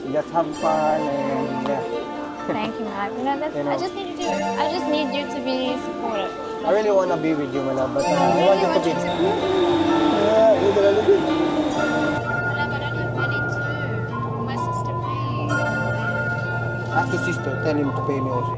Just have fun and yeah. Thank you, Mark. You know, that's, You know. I just need you to be supportive. I really wanna be with you, my love, but I really want you to want be. you to. Yeah, you're gonna look good. I don't have money too. My sister paid. Ask your sister, tell him to pay me also.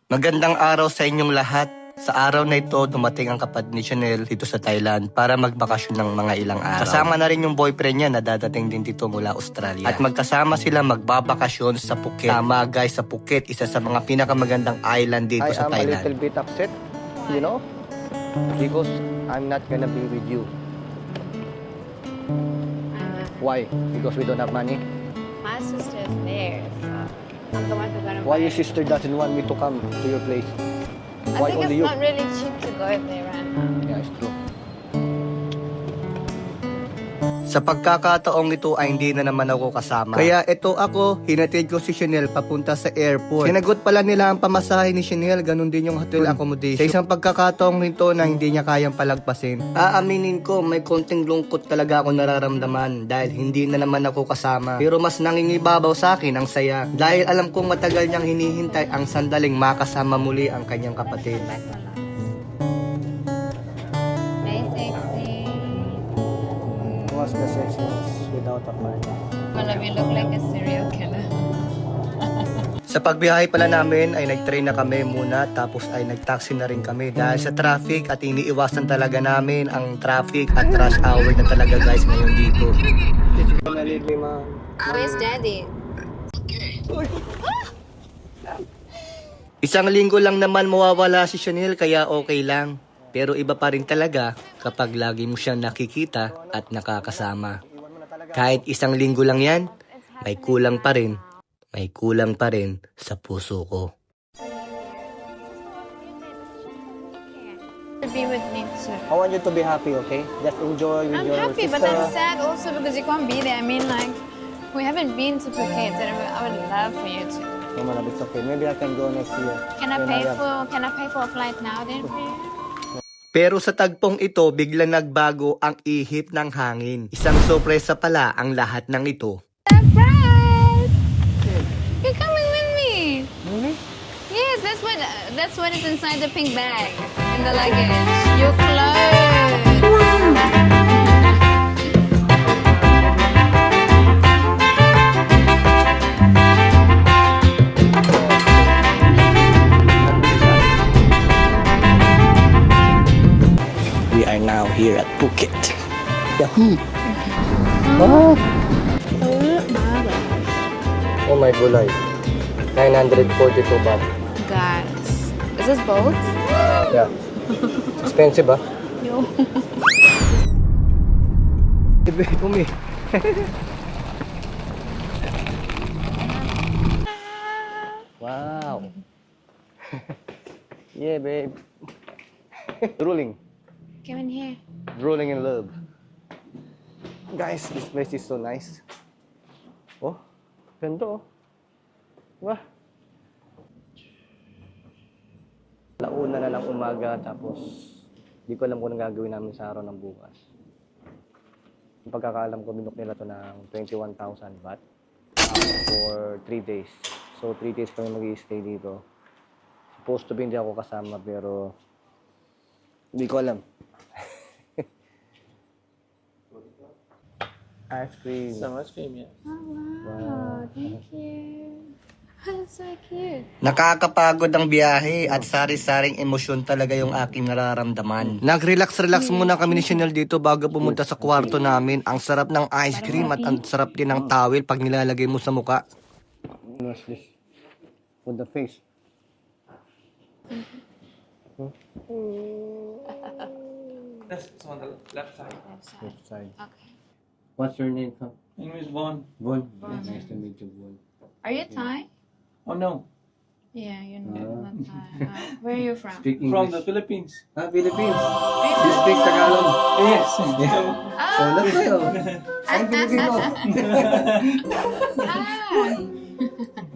Magandang araw sa inyong lahat. Sa araw na ito, dumating ang kapatid ni Chanel dito sa Thailand para magbakasyon ng mga ilang araw. Kasama na rin yung boyfriend niya na dadating din dito mula Australia. At magkasama sila magbabakasyon sa Phuket. Tama guys, sa Phuket, isa sa mga pinakamagandang island dito I sa am a Thailand. little bit upset, you know, because I'm not gonna be with you. Why? Because we don't have money? My sister's there, so I'm the one who's gonna Why buy your it. sister doesn't want me to come to your place? I Why think only it's you? not really cheap to go there right now. Yeah, it's true. Sa pagkakataong ito ay hindi na naman ako kasama. Kaya ito ako, hinatid ko si Chanel papunta sa airport. Sinagot pala nila ang pamasahe ni Chanel, ganun din yung hotel accommodation. Sa isang pagkakataong nito na hindi niya kayang palagpasin. Aaminin ko, may konting lungkot talaga ako nararamdaman dahil hindi na naman ako kasama. Pero mas nangingibabaw sa akin ang saya dahil alam kong matagal niyang hinihintay ang sandaling makasama muli ang kanyang kapatid. Hey, sexy. What's the sexiness without a partner? Well, you look like a serial killer. Sa pagbiyahe pala namin ay nag-train na kami muna tapos ay nag-taxi na rin kami dahil sa traffic at iniiwasan talaga namin ang traffic at rush hour na talaga guys ngayon dito. It's gonna leave me, man. Where's daddy? Isang linggo lang naman mawawala si Chanel kaya okay lang. Pero iba pa rin talaga kapag lagi mo siyang nakikita at nakakasama. Kahit isang linggo lang yan, may kulang pa rin. May kulang pa rin sa puso ko. To be with me too. I want you to be happy, okay? Just enjoy with I'm your happy, sister. but I'm sad also because you can't be there. I mean, like, we haven't been to Phuket, and I would love for you to. No, man, it's okay. Maybe I can go next year. Can I When pay have- for? Can I pay for a flight now then for you? Pero sa tagpong ito, biglang nagbago ang ihip ng hangin. Isang sorpresa pala ang lahat ng ito. Surprise! You're coming with me. Really? Yes, that's what is inside the pink bag in the luggage. Your clothes. We are now here at Phuket. Yahoo! Oh my gulay. 942 baht. Guys, is this boat? Yeah. Expensive ah. Yo. Ibe, Umi. Wow. Yeah, babe. Drooling. Come in here. Drooling in love. Guys, this place is so nice. Oh, ganda oh. Wah. Launa na lang umaga tapos di ko alam kung anong gagawin namin sa araw ng bukas. Yung pagkakaalam ko, binook nila to ng 21,000 baht for 3 days. So 3 days kami mag-i-stay dito. Supposed to be hindi ako kasama pero hindi ko alam. Ice cream. Some ice cream, yeah. Oh wow, thank you. That's so cute. Nakakapagod ang biyahe at sari-saring emosyon talaga yung aking nararamdaman. Nag-relax-relax muna kami ni Chanel dito bago pumunta sa kwarto namin. Ang sarap ng ice cream at ang sarap din ng towel pag nilalagay mo sa muka. What's this? With the face. That's on the left side. Left side. Okay. What's your name, Tom? My name is Vaughn. Bon. Nice to meet you, Bon. Are you Thai? Oh no, Yeah, you're not Thai. Where are you from? Speak from the Philippines. Philippines. You speak Tagalog? Yes. Oh, that's tayo. I'm Filipino. Ah,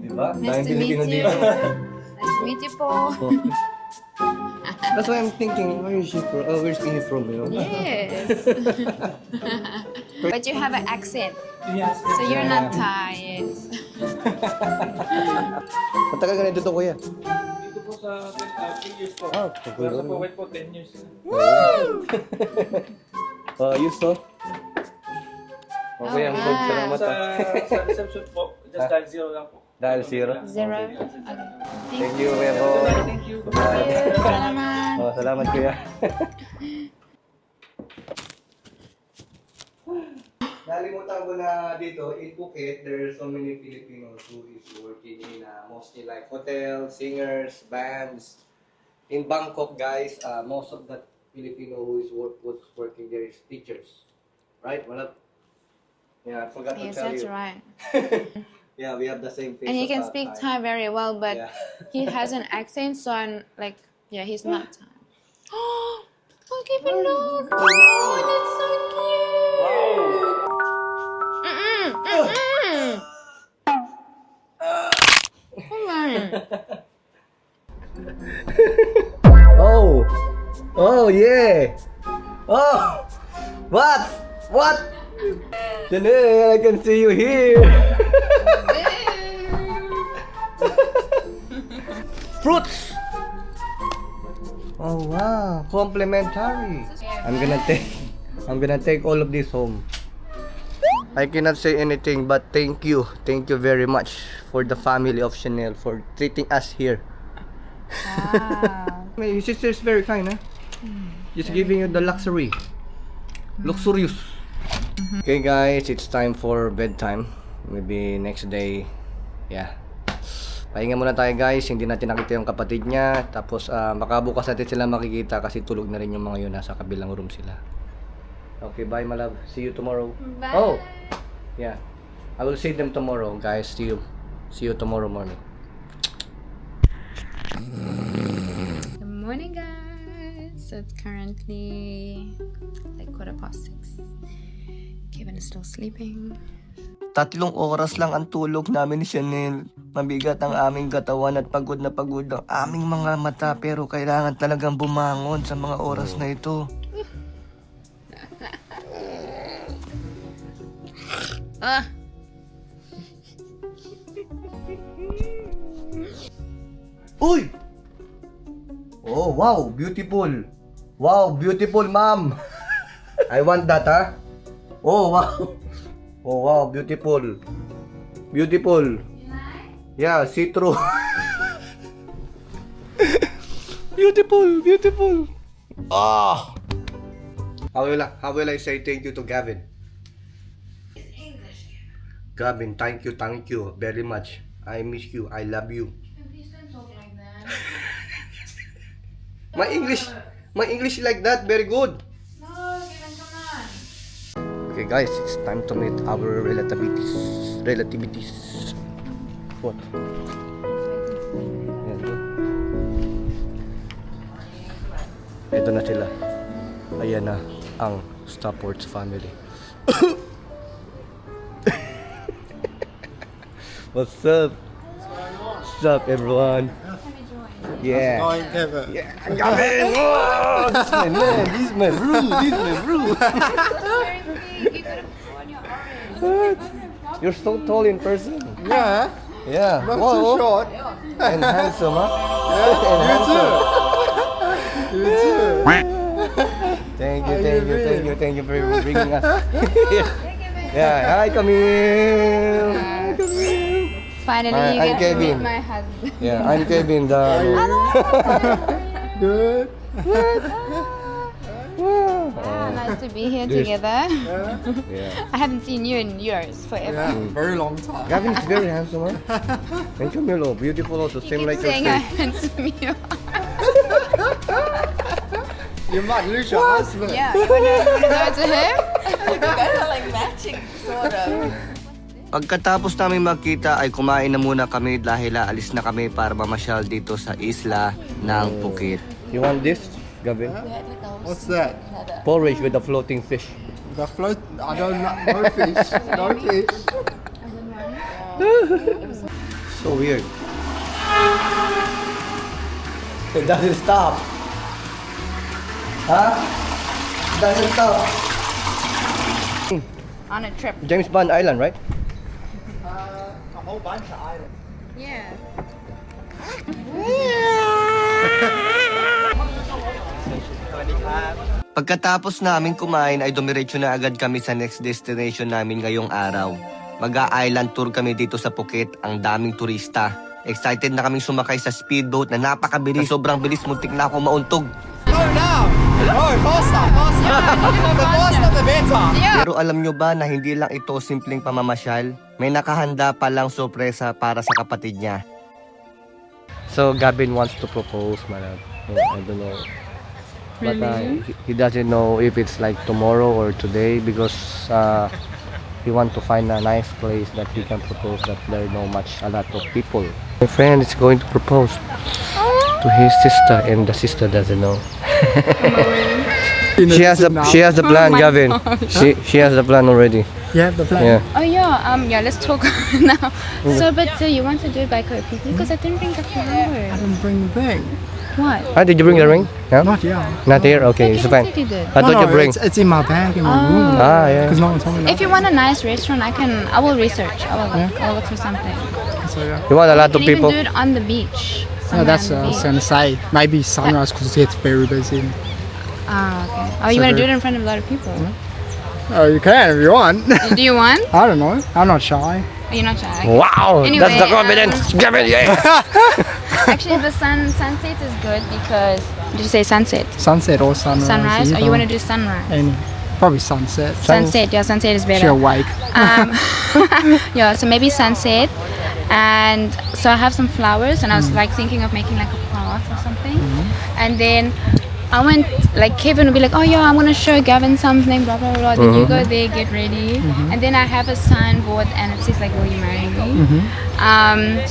Diba? nice to meet you. Nice to meet you, Paul. That's why I'm thinking, where is she from? Oh, where's he from, you know? Yes. But you have an accent, Yes. so you're not Thai. Yes. Matagal ka na dito, kuya. Dito po sa 3 years po. Oh, Pero sa Kuwait po, 10 years. Ayos to. Oh, kuya, Alright. salamat. Sa reception po, just dial 0 lang po. Dahil zero. Zero. Thank you, kuya ko. Thank you. Salamat. Oh, salamat, kuya. Nalimutan ko na dito, in Phuket, there are so many Filipinos who is working in mostly like hotels, singers, bands. In Bangkok, guys, most of the Filipino who is who's working there is teachers. Right? Wala? Yeah, I forgot Yes, to tell that's you. right. Yeah, we have the same face. And he of, can speak Thai very well, but Yeah. he has an accent, so I'm like, yeah, he's not Thai. Oh, look, even look. Oh, that's so cute. Come on. Oh! Oh, yeah! Oh! What? What? Janelle, I can see you here! Fruits! Oh, wow. Complimentary. I'm gonna take all of this home. I cannot say anything but thank you. Thank you very much for the family of Chanel for treating us here. Wow. Your sister is very kind, huh? Just giving you the luxury. Luxurious. Okay guys, it's time for bedtime. Maybe next day. Yeah. Pahinga muna tayo guys, hindi natin nakita yung kapatid niya. Tapos makabukas natin sila makikita kasi tulog na rin yung mga yun. Nasa kabilang room sila. Okay, bye my love. See you tomorrow. Bye. Oh! Yeah. I will see them tomorrow guys. See you tomorrow morning. Good morning, guys. So it's currently like 6:15. Kevin is still sleeping. 3 oras lang ang tulog namin ni Chanel. Mabigat ang aming katawan at pagod na pagod ang aming mga mata pero kailangan talagang bumangon sa mga oras na ito. Ah. Uy! Oh, wow, beautiful. Wow, beautiful, ma'am. I want that, ha? Oh, wow. Oh, wow, beautiful. Beautiful. Yeah, see-through. Beautiful, beautiful. Ah. How will I say thank you to Gavin? Gavin, thank you very much. I miss you. I love you. Please don't talk like that. My English like that, very good. No, Kevin, come on. Okay guys, it's time to meet our relativities. What? Ito na sila. Ayan na ang Stopwords family. What's up? What's up everyone? Yeah. Going Kevin. Yeah, Gavin! Oh, this is my man. This is my bro. This is my bro. You could have worn your orange. You're so tall in person. Yeah, Yeah. not Whoa. too short. And handsome, huh? And You too. handsome. You too. Thank you, How thank you you, thank doing? you, thank you for bringing us. Yeah, hi Camille. Hi, Camille. Finally, Hi, you I'm get to Kevin. meet my husband. Yeah, I'm Kevin. The Good. Ah, nice to be here This- together. yeah. I haven't seen you in years, forever. Yeah, very long time. Gavin is very handsome, huh? And Camille, oh, beautiful also, You same keep like your saying how face. handsome you are. You might lose your husband. Yeah, you wanna go to him? Pagkatapos namin magkita ay kumain na muna kami dahil aalis na kami para mamasyal dito sa isla ng Phuket. You want this, Gavin? What's that? Porridge with the floating fish. The float. I don't know. No fish. No fish. So weird. It doesn't stop. Huh? It doesn't stop. On a trip. James Bond Island, right? A whole bunch of islands. Yeah. Pagkatapos namin kumain ay dumiretso na agad kami sa next destination namin ngayong araw. Mag-a-island tour kami dito sa Phuket, ang daming turista. Excited na kaming sumakay sa speedboat na napakabilis. Sobrang bilis, muntik na ako mauntog. Pero alam nyo ba na hindi lang ito simpleng pamamasyal? May nakahanda palang sorpresa para sa kapatid niya. So Gavin wants to propose, man. I don't know. But he doesn't know if it's like tomorrow or today because he want to find a nice place that he can propose that there are a lot of people. My friend is going to propose to his sister and the sister doesn't know. She has the plan, Gavin. She has the plan already. You have the plan? Yeah. Oh yeah, let's talk now. So, but you want to do it by quickly because I didn't bring the I flowers. didn't bring the thing. What? Ah, did you bring the ring? Yeah? Not yet. Not here? Okay, it's You fine. said you did. I thought you bring. It's in my bag in my room. Ah, yeah. Because no one told me that. If you want a nice restaurant, I will research. I'll look for something. So, yeah. You want a lot You of can even people? do it on the beach. No, somewhere that's on what I the was beach. going to say. Maybe sunrise because it's very busy. Ah, okay. Oh, you want to do it in front of a lot of people? Oh, you can if you want. Do you want? I don't know. I'm not shy. Oh, you're not shy. Okay. Wow, Anyway, that's the confidence. Gavin, yeah. Actually, the sunset is good because. Did you say sunset? Sunset or sunrise. Sunrise? Or either. you want to do sunrise? Any. Probably sunset. Sunset. Yeah, sunset is She better. awake. Yeah, so maybe sunset. And so I have some flowers, and I was like thinking of making like a park or something. And then I went, like Kevin would be like, oh yeah, I'm gonna show Gavin something, blah blah blah. Then you go there, get ready, and then I have a signboard, and it says like, will you marry me?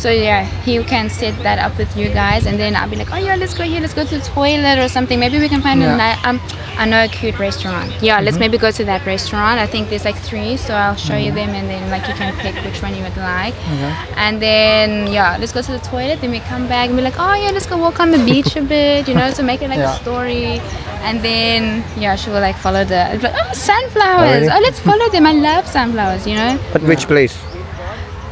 So yeah, he can set that up with you guys, and then I'll be like, oh yeah, let's go here, let's go to the toilet or something. Maybe we can find I know a cute restaurant. Yeah, let's maybe go to that restaurant. I think there's like 3, so I'll show you them, and then like you can pick which one you would like. And then yeah, let's go to the toilet. Then we come back and be like, oh yeah, let's go walk on the beach a bit, you know, so make it like a story. And then yeah, she will like follow the like, oh, sunflowers. really? Oh, let's follow them. I love sunflowers, you know. But which place?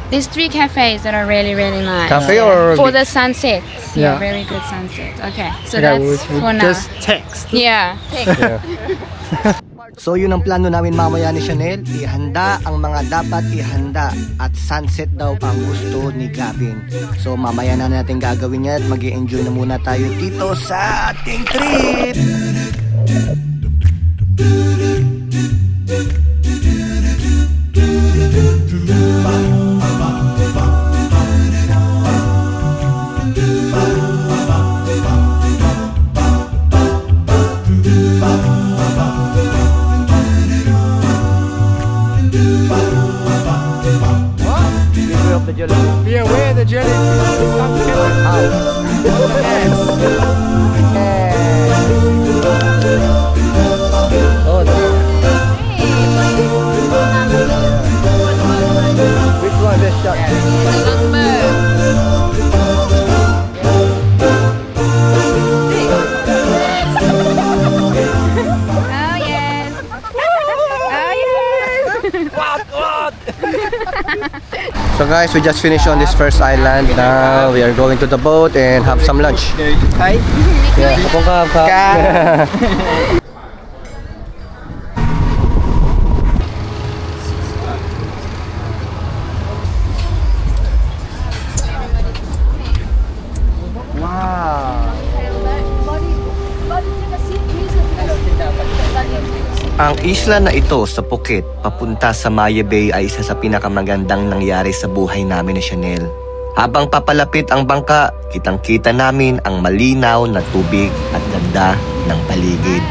There's 3 cafes that are really really nice. Cafe or for the sunsets. Yeah, Yeah. very good sunset. Okay, so Okay, that's we'll for now. just text. Yeah. So yun ang plano namin mamaya ni Chanel, ihanda ang mga dapat ihanda at sunset daw ang gusto ni Gavin. So mamaya na natin gagawin yan at mag-i-enjoy na muna tayo dito sa ating trip! Beware of the jelly. Be aware the jellyfish. Stop killing. Oh, no. Which one best shot? Oh yes. Oh yes. So guys, we just finished on this first island. Now we are going to the boat and have some lunch. Hey. Yeah, kapong ka. Wow. Ang isla na ito sa Phuket, papunta sa Maya Bay ay isa sa pinakamagandang nangyari sa buhay namin ni Chanel. Habang papalapit ang bangka, kitang-kita namin ang malinaw na tubig at ganda ng paligid.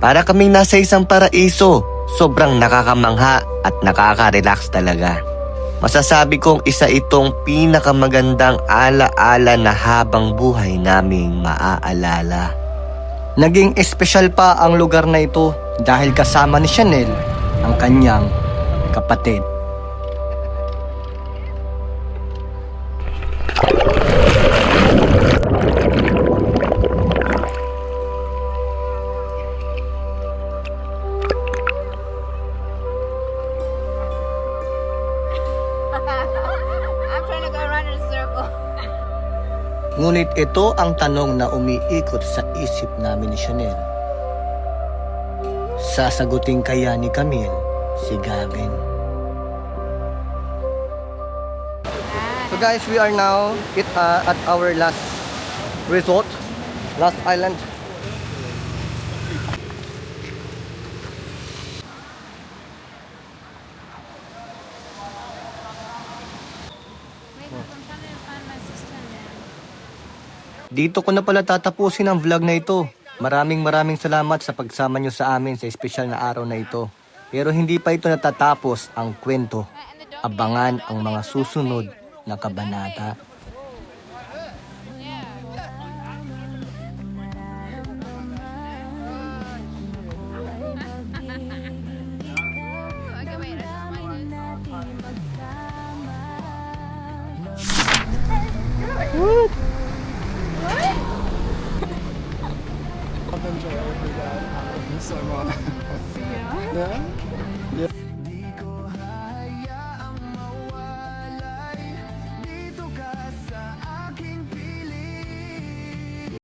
Para kaming nasa isang paraiso, sobrang nakakamangha at nakaka-relax talaga. Masasabi kong isa itong pinakamagandang ala-ala na habang buhay naming maaalala. Naging espesyal pa ang lugar na ito dahil kasama ni Chanel ang kanyang kapatid. Ngunit ito ang tanong na umiikot sa isip namin ni Chanel. Sasagutin kaya ni Camille si Gavin? So guys, we are now at our last resort, last island. Dito ko na pala tatapusin ang vlog na ito. Maraming salamat sa pagsama nyo sa amin sa espesyal na araw na ito. Pero hindi pa ito natatapos ang kwento. Abangan ang mga susunod na kabanata.